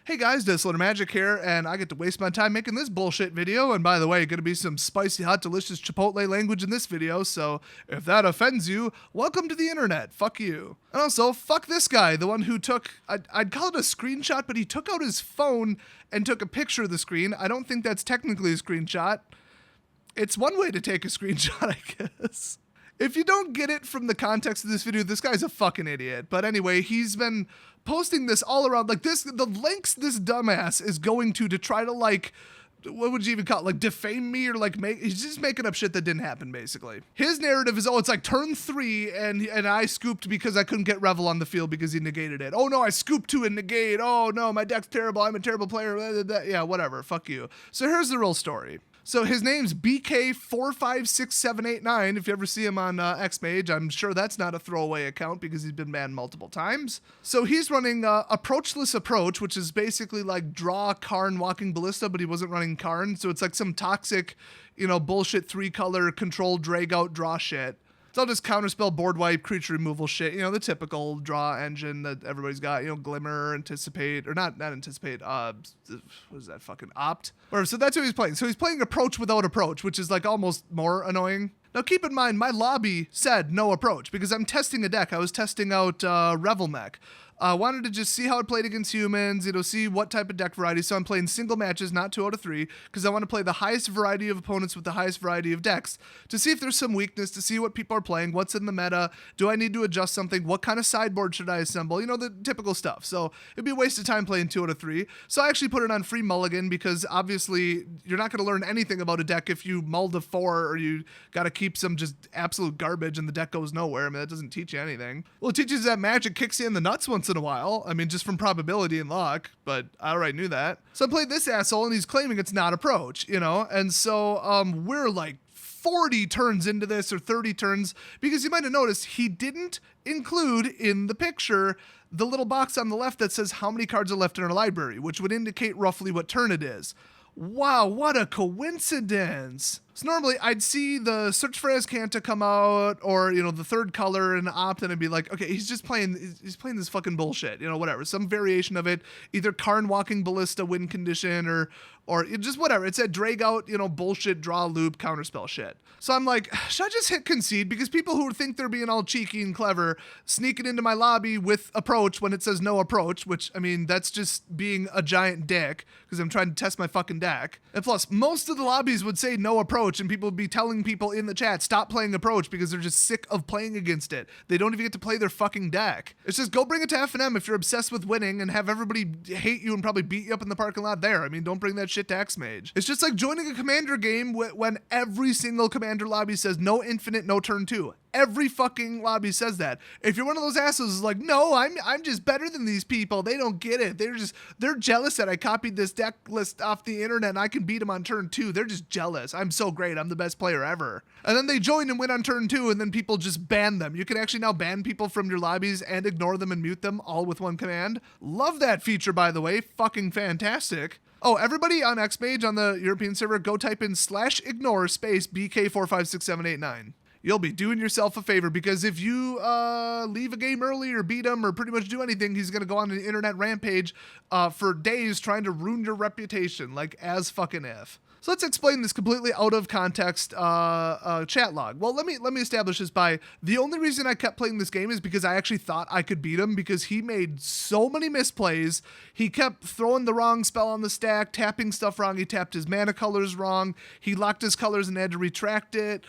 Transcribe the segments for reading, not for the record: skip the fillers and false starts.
Hey guys, Dispel Magic here, and I get to waste my time making this bullshit video, and by the way, gonna be some spicy, hot, delicious Chipotle language in this video, so if that offends you, welcome to the internet, fuck you. And also, fuck this guy, the one who took, I'd call it a screenshot, but he took out his phone and took a picture of the screen. I don't think that's technically a screenshot. It's one way to take a screenshot, I guess. If you don't get it from the context of this video, this guy's a fucking idiot. But anyway, he's been posting this all around, like this, the links this dumbass is going to try to, like, what would you even call it? Like defame me or like he's just making up shit that didn't happen basically. His narrative is, oh, it's like turn 3 and I scooped because I couldn't get Revel on the field because he negated it. Oh no, I scooped 2 and negate. Oh no, my deck's terrible. I'm a terrible player. Blah, blah, blah. Yeah, whatever. Fuck you. So here's the real story. So his name's BK456789. If you ever see him on Xmage, I'm sure that's not a throwaway account because he's been banned multiple times. So he's running Approachless Approach, which is basically like draw Karn walking ballista, but he wasn't running Karn. So it's like some toxic, bullshit 3-color control drag out draw shit. It's all just counterspell, board wipe, creature removal shit. The typical draw engine that everybody's got. Glimmer, anticipate, or not anticipate. What is that fucking opt? So that's what he's playing. So he's playing approach without approach, which is like almost more annoying. Now keep in mind, my lobby said no approach because I'm testing a deck. I was testing out Revel Mech. I wanted to just see how it played against humans, see what type of deck variety. So I'm playing single matches, not 2 out of 3, because I want to play the highest variety of opponents with the highest variety of decks to see if there's some weakness, to see what people are playing, what's in the meta, do I need to adjust something, what kind of sideboard should I assemble, the typical stuff. So it'd be a waste of time playing 2 out of 3. So I actually put it on free mulligan because obviously you're not going to learn anything about a deck if you mull to 4 or you got to keep some just absolute garbage and the deck goes nowhere. I mean, that doesn't teach you anything. Well, it teaches that Magic kicks you in the nuts once in a while. I mean, just from probability and luck, but I already knew that. So I played this asshole and he's claiming it's not approach, and so we're like 40 turns into this or 30 turns because you might have noticed he didn't include in the picture the little box on the left that says how many cards are left in our library, which would indicate roughly what turn it is. Wow, what a coincidence. So normally I'd see the Search for Azcanta come out or, the 3rd color and opt and I'd be like, okay, he's playing this fucking bullshit, whatever. Some variation of it, either Karn walking ballista win condition or just whatever. It said drag out, bullshit, draw loop, counterspell shit. So I'm like, should I just hit concede? Because people who think they're being all cheeky and clever sneaking into my lobby with approach when it says no approach, which, I mean, that's just being a giant dick because I'm trying to test my fucking deck. And plus, most of the lobbies would say no approach and people would be telling people in the chat, stop playing approach because they're just sick of playing against it. They don't even get to play their fucking deck. It's just go bring it to F&M if you're obsessed with winning and have everybody hate you and probably beat you up in the parking lot there. I mean, don't bring that shit to Xmage. It's just like joining a commander game when every single commander lobby says no infinite, no turn 2. Every fucking lobby says that. If you're one of those assholes who's like, no, I'm just better than these people. They don't get it. They're jealous that I copied this deck list off the internet and I can beat them on turn 2. They're just jealous. I'm so great. I'm the best player ever. And then they join and win on turn 2 and then people just ban them. You can actually now ban people from your lobbies and ignore them and mute them all with one command. Love that feature, by the way. Fucking fantastic. Oh, everybody on Xmage on the European server, go type in /ignore space BK456789. You'll be doing yourself a favor because if you leave a game early or beat him or pretty much do anything, he's going to go on an internet rampage for days trying to ruin your reputation, like as fucking if. So let's explain this completely out of context chat log. Well, let me establish this by the only reason I kept playing this game is because I actually thought I could beat him because he made so many misplays. He kept throwing the wrong spell on the stack, tapping stuff wrong. He tapped his mana colors wrong. He locked his colors and had to retract it.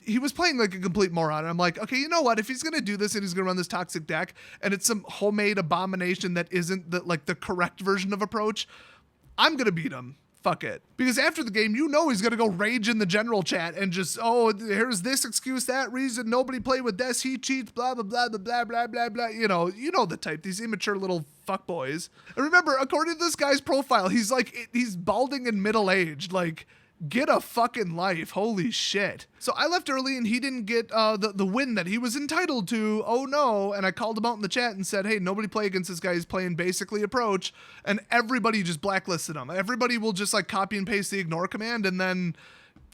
He was playing like a complete moron. And I'm like, okay, you know what? If he's going to do this and he's going to run this toxic deck and it's some homemade abomination that isn't the correct version of approach, I'm going to beat him. Fuck it. Because after the game, he's going to go rage in the general chat and just, oh, here's this excuse, that reason, nobody play with Des, he cheats, blah, blah, blah, blah, blah, blah, blah, blah. You know the type, these immature little fuckboys. And remember, according to this guy's profile, he's balding and middle-aged. Like, get a fucking life. Holy shit. So I left early and he didn't get the win that he was entitled to. Oh no. And I called him out in the chat and said, hey, nobody play against this guy. He's playing basically approach. And everybody just blacklisted him. Everybody will just like copy and paste the ignore command and then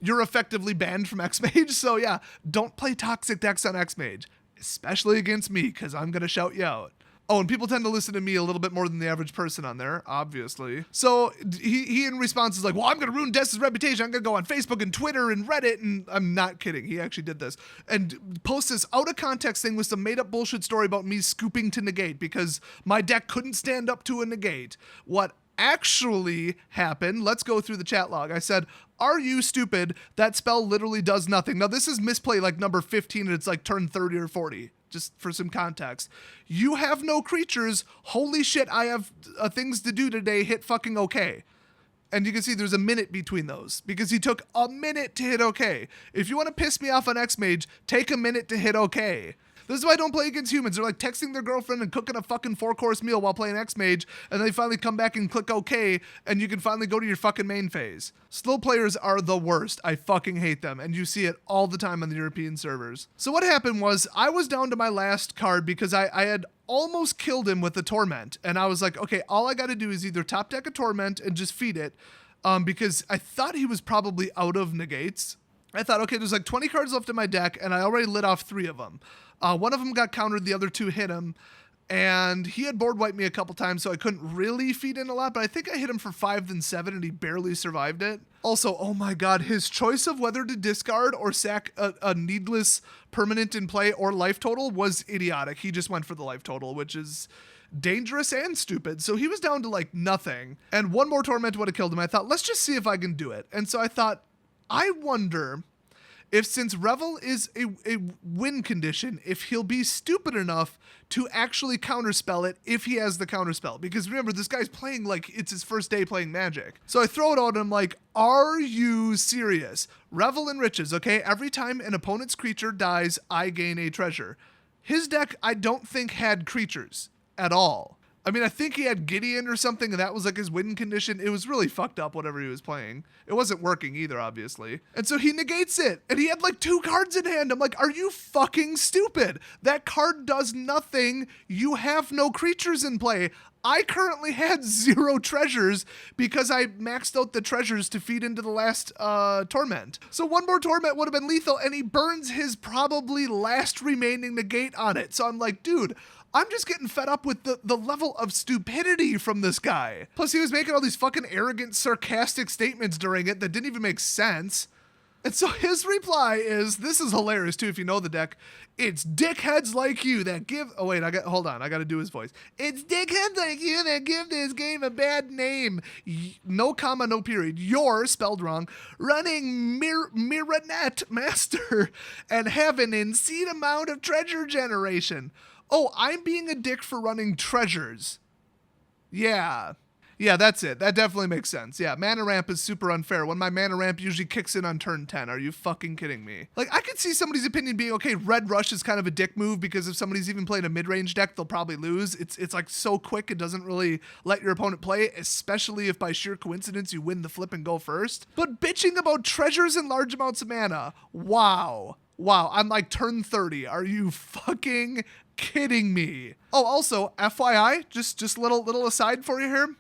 you're effectively banned from Xmage. So yeah, don't play toxic decks on Xmage, especially against me because I'm going to shout you out. Oh, and people tend to listen to me a little bit more than the average person on there, obviously. So he in response is like, well, I'm going to ruin Dess's reputation. I'm going to go on Facebook and Twitter and Reddit. And I'm not kidding. He actually did this. And post this out of context thing with some made up bullshit story about me scooping to negate because my deck couldn't stand up to a negate. What actually happened, let's go through the chat log. I said, are you stupid? That spell literally does nothing. Now, this is misplay like number 15, and it's like turn 30 or 40. Just for some context. You have no creatures. Holy shit, I have things to do today. Hit fucking okay. And you can see there's a minute between those because he took a minute to hit okay. If you want to piss me off on X-Mage, take a minute to hit okay. This is why I don't play against humans. They're like texting their girlfriend and cooking a fucking 4-course meal while playing X-Mage, and they finally come back and click OK, and you can finally go to your fucking main phase. Slow players are the worst. I fucking hate them, and you see it all the time on the European servers. So what happened was, I was down to my last card because I had almost killed him with the Torment, and I was like, okay, all I gotta do is either top deck a Torment and just feed it, because I thought he was probably out of negates. I thought, okay, there's like 20 cards left in my deck, and I already lit off 3 of them. One of them got countered, the other 2 hit him, and he had board wiped me a couple times, so I couldn't really feed in a lot, but I think I hit him for 5 then 7, and he barely survived it. Also, oh my god, his choice of whether to discard or sack a needless permanent in play or life total was idiotic. He just went for the life total, which is dangerous and stupid. So he was down to like nothing, and one more Torment would have killed him. I thought, let's just see if I can do it. And so I thought, I wonder if since Revel is a win condition, if he'll be stupid enough to actually counterspell it if he has the counterspell. Because remember, this guy's playing like it's his first day playing Magic. So I throw it out and I'm like, are you serious? Revel enriches, okay? Every time an opponent's creature dies, I gain a treasure. His deck, I don't think had creatures at all. I mean, I think he had Gideon or something, and that was like his win condition. It was really fucked up, whatever he was playing. It wasn't working either, obviously. And so he negates it, and he had like 2 cards in hand. I'm like, are you fucking stupid? That card does nothing. You have no creatures in play. I currently had 0 treasures because I maxed out the treasures to feed into the last Torment. So one more Torment would have been lethal, and he burns his probably last remaining negate on it. So I'm like, dude, I'm just getting fed up with the level of stupidity from this guy. Plus, he was making all these fucking arrogant, sarcastic statements during it that didn't even make sense. And so his reply is, this is hilarious too if you know the deck, it's dickheads like you that give, oh wait, hold on, I gotta do his voice. It's dickheads like you that give this game a bad name. No comma, no period. You're, spelled wrong, running Miranet Master and have an insane amount of treasure generation. Oh, I'm being a dick for running treasures. Yeah, that's it. That definitely makes sense. Yeah, mana ramp is super unfair when my mana ramp usually kicks in on turn 10. Are you fucking kidding me? Like, I could see somebody's opinion being, okay, red rush is kind of a dick move because if somebody's even playing a mid-range deck, they'll probably lose. It's like so quick, it doesn't really let your opponent play, especially if by sheer coincidence you win the flip and go first. But bitching about treasures and large amounts of mana, wow, I'm like turn 30. Are you fucking kidding me? Oh, also, FYI, just little aside for you here.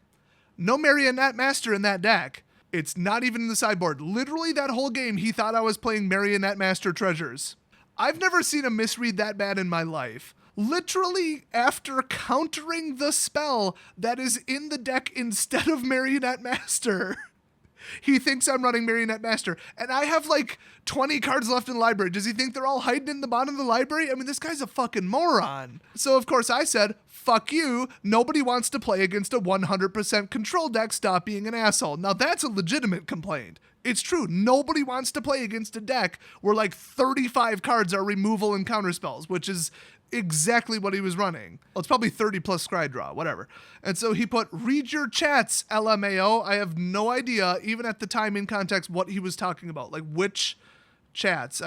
No Marionette Master in that deck. It's not even in the sideboard. Literally that whole game, he thought I was playing Marionette Master Treasures. I've never seen a misread that bad in my life. Literally, after countering the spell that is in the deck instead of Marionette Master, he thinks I'm running Marionette Master, and I have like 20 cards left in the library. Does he think they're all hiding in the bottom of the library? I mean, this guy's a fucking moron. So of course I said, fuck you. Nobody wants to play against a 100% control deck. Stop being an asshole. Now that's a legitimate complaint. It's true. Nobody wants to play against a deck where like 35 cards are removal and counterspells, which is exactly what he was running. Well, it's probably 30 plus scry draw, whatever. And so he put, read your chats, LMAO. I have no idea, even at the time in context, what he was talking about. Like, which chats?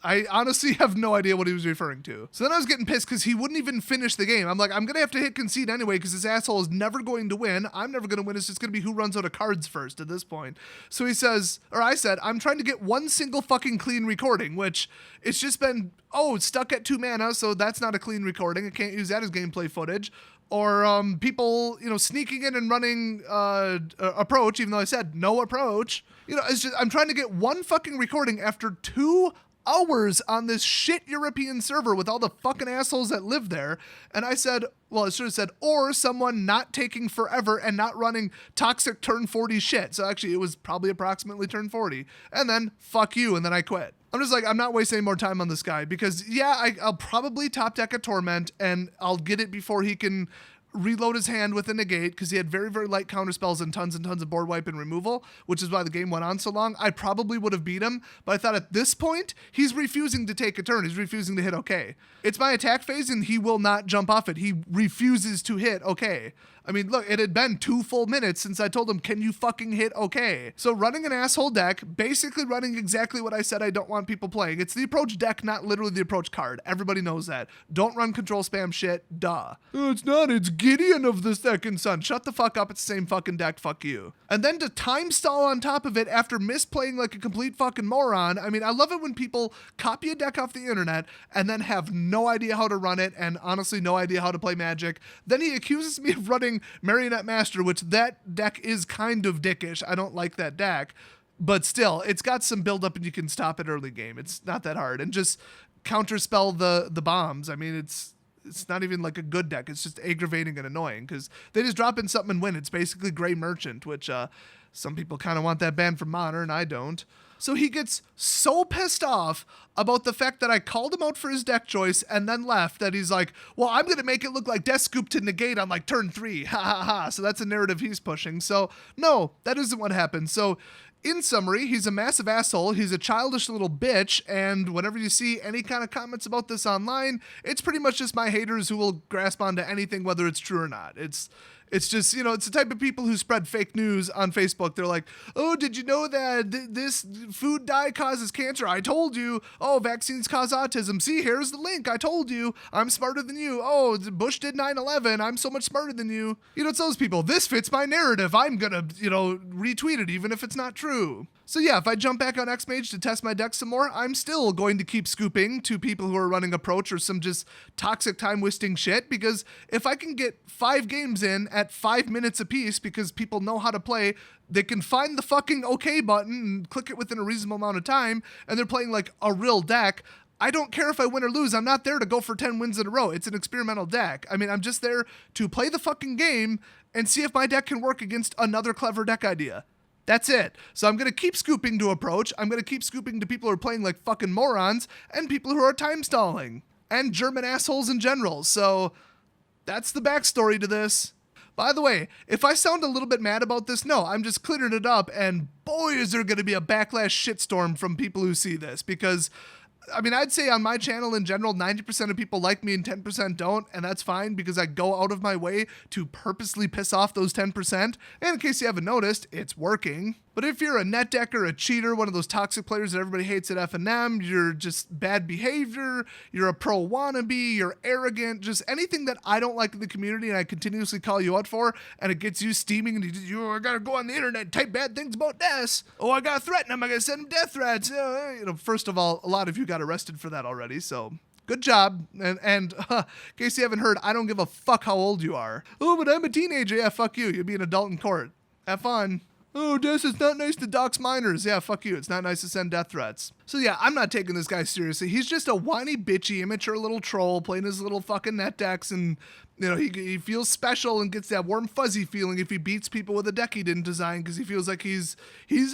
I honestly have no idea what he was referring to. So then I was getting pissed because he wouldn't even finish the game. I'm like, I'm going to have to hit concede anyway because this asshole is never going to win. I'm never going to win. It's just going to be who runs out of cards first at this point. So he says, or I said, I'm trying to get one single fucking clean recording, which it's just been, it's stuck at 2 mana, so that's not a clean recording. I can't use that as gameplay footage. Or people, sneaking in and running approach, even though I said no approach. It's just, I'm trying to get one fucking recording after 2 hours on this shit European server with all the fucking assholes that live there. And I said, Well, it should have said, or someone not taking forever and not running toxic turn 40 shit. So actually, it was probably approximately turn 40. And then, fuck you, and then I quit. I'm just like, I'm not wasting any more time on this guy because, yeah, I'll probably top deck a Torment, and I'll get it before he can reload his hand with a negate because he had very, very light counter spells and tons of board wipe and removal, which is why the game went on so long. I probably would have beat him, but I thought at this point, he's refusing to take a turn. He's refusing to hit okay. It's my attack phase, and he will not jump off it. He refuses to hit okay. I mean, look, it had been 2 full minutes since I told him, can you fucking hit okay? So running an asshole deck, basically running exactly what I said I don't want people playing. It's the approach deck, not literally the approach card. Everybody knows that. Don't run control spam shit, duh. Oh, it's not, it's Gideon of the second son. Shut the fuck up, it's the same fucking deck, fuck you. And then to time stall on top of it after misplaying like a complete fucking moron. I mean, I love it when people copy a deck off the internet and then have no idea how to run it and honestly no idea how to play Magic. Then he accuses me of running Marionette Master, which that deck is kind of dickish. I don't like that deck, but still, it's got some build up and you can stop it early game. It's not that hard. And just counterspell the bombs. I mean, it's not even like a good deck. It's just aggravating and annoying because they just drop in something and win. It's basically Gray Merchant, which some people kind of want that banned from Modern. I don't. So he gets so pissed off about the fact that I called him out for his deck choice and then left that he's like, well, I'm going to make it look like Death Scoop to negate on like turn 3. Ha ha ha. So that's a narrative he's pushing. So no, that isn't what happened. So in summary, he's a massive asshole. He's a childish little bitch. And whenever you see any kind of comments about this online, it's pretty much just my haters who will grasp onto anything, whether it's true or not. It's just, you know, it's the type of people who spread fake news on Facebook. They're like, oh, did you know that this food dye causes cancer? I told you. Oh, vaccines cause autism. See, here's the link. I told you. I'm smarter than you. Oh, Bush did 9/11. I'm so much smarter than you. You know, it's those people. This fits my narrative. I'm going to, retweet it even if it's not true. So yeah, if I jump back on Xmage to test my deck some more, I'm still going to keep scooping to people who are running approach or some just toxic time wasting shit, because if I can get 5 games in at 5 minutes apiece because people know how to play, they can find the fucking OK button and click it within a reasonable amount of time, and they're playing like a real deck. I don't care if I win or lose. I'm not there to go for 10 wins in a row. It's an experimental deck. I mean, I'm just there to play the fucking game and see if my deck can work against another clever deck idea. That's it. So I'm going to keep scooping to approach. I'm going to keep scooping to people who are playing like fucking morons and people who are time stalling and German assholes in general. So that's the backstory to this. By the way, if I sound a little bit mad about this, no, I'm just clearing it up, and boy, is there going to be a backlash shitstorm from people who see this, because I mean, I'd say on my channel in general, 90% of people like me and 10% don't, and that's fine because I go out of my way to purposely piss off those 10%. And in case you haven't noticed, it's working. But if you're a net decker, a cheater, one of those toxic players that everybody hates at F&M, you're just bad behavior, you're a pro wannabe, you're arrogant, just anything that I don't like in the community and I continuously call you out for, and it gets you steaming and I gotta go on the internet and type bad things about Des. Oh, I gotta threaten him, I gotta send him death threats. First of all, a lot of you got arrested for that already, so good job. And in case you haven't heard, I don't give a fuck how old you are. Oh, but I'm a teenager. Yeah, fuck you. You'll be an adult in court. Have fun. Oh, Des, it's not nice to dox minors. Yeah, fuck you. It's not nice to send death threats. So yeah, I'm not taking this guy seriously. He's just a whiny, bitchy, immature little troll playing his little fucking net decks, and he feels special and gets that warm fuzzy feeling if he beats people with a deck he didn't design because he feels like he's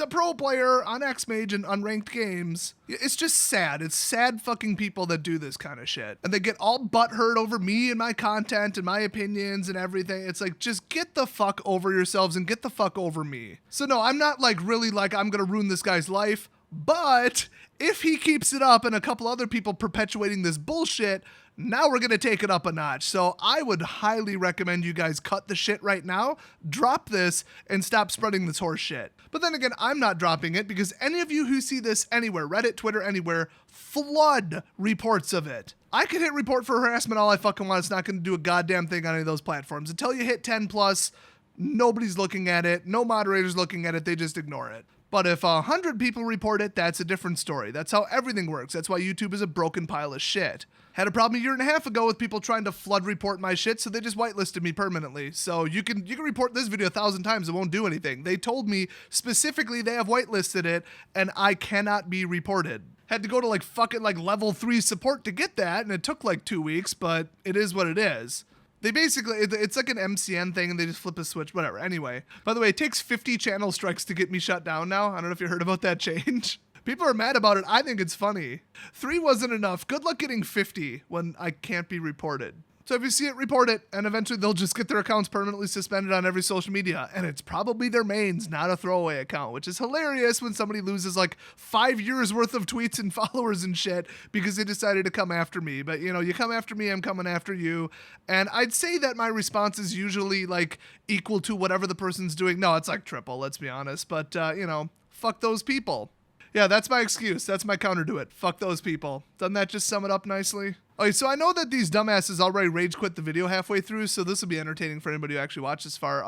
a pro player on Xmage and unranked games. It's just sad. It's sad fucking people that do this kind of shit. And they get all butthurt over me and my content and my opinions and everything. It's like, just get the fuck over yourselves and get the fuck over me. So no, I'm not like really like I'm gonna ruin this guy's life, but if he keeps it up and a couple other people perpetuating this bullshit, now we're going to take it up a notch. So I would highly recommend you guys cut the shit right now, drop this, and stop spreading this horse shit. But then again, I'm not dropping it because any of you who see this anywhere, Reddit, Twitter, anywhere, flood reports of it. I can hit report for harassment all I fucking want. It's not going to do a goddamn thing on any of those platforms. Until you hit 10 plus, nobody's looking at it. No moderator's looking at it. They just ignore it. But if 100 people report it, that's a different story. That's how everything works. That's why YouTube is a broken pile of shit. Had a problem a year and a half ago with people trying to flood report my shit, so they just whitelisted me permanently. So you can report this video 1,000 times, it won't do anything. They told me specifically they have whitelisted it, and I cannot be reported. Had to go to fucking level 3 support to get that, and it took 2 weeks, but it is what it is. They basically, it's like an MCN thing and they just flip a switch, whatever. Anyway, by the way, it takes 50 channel strikes to get me shut down now. I don't know if you heard about that change. People are mad about it. I think it's funny. 3 wasn't enough. Good luck getting 50 when I can't be reported. So if you see it, report it, and eventually they'll just get their accounts permanently suspended on every social media. And it's probably their mains, not a throwaway account, which is hilarious when somebody loses like 5 years worth of tweets and followers and shit because they decided to come after me. But you know, you come after me, I'm coming after you. And I'd say that my response is usually like equal to whatever the person's doing. No, it's like triple, let's be honest. But you know, fuck those people. Yeah, that's my excuse. That's my counter to it. Fuck those people. Doesn't that just sum it up nicely? Okay, so I know that these dumbasses already rage quit the video halfway through, so this will be entertaining for anybody who actually watched this far.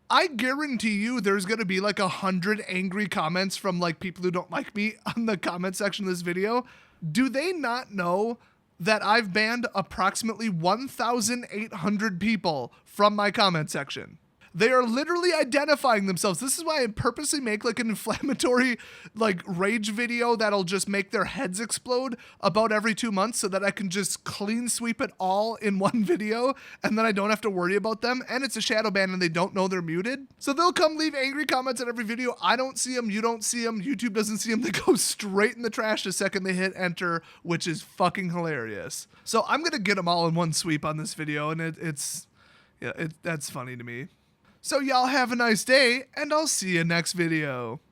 I guarantee you there's going to be like 100 angry comments from like people who don't like me on the comment section of this video. Do they not know that I've banned approximately 1,800 people from my comment section? They are literally identifying themselves. This is why I purposely make like an inflammatory like rage video that'll just make their heads explode about every 2 months so that I can just clean sweep it all in one video and then I don't have to worry about them. And it's a shadow ban and they don't know they're muted. So they'll come leave angry comments on every video. I don't see them. You don't see them. YouTube doesn't see them. They go straight in the trash the second they hit enter, which is fucking hilarious. So I'm going to get them all in one sweep on this video. And that's funny to me. So y'all have a nice day, and I'll see you next video.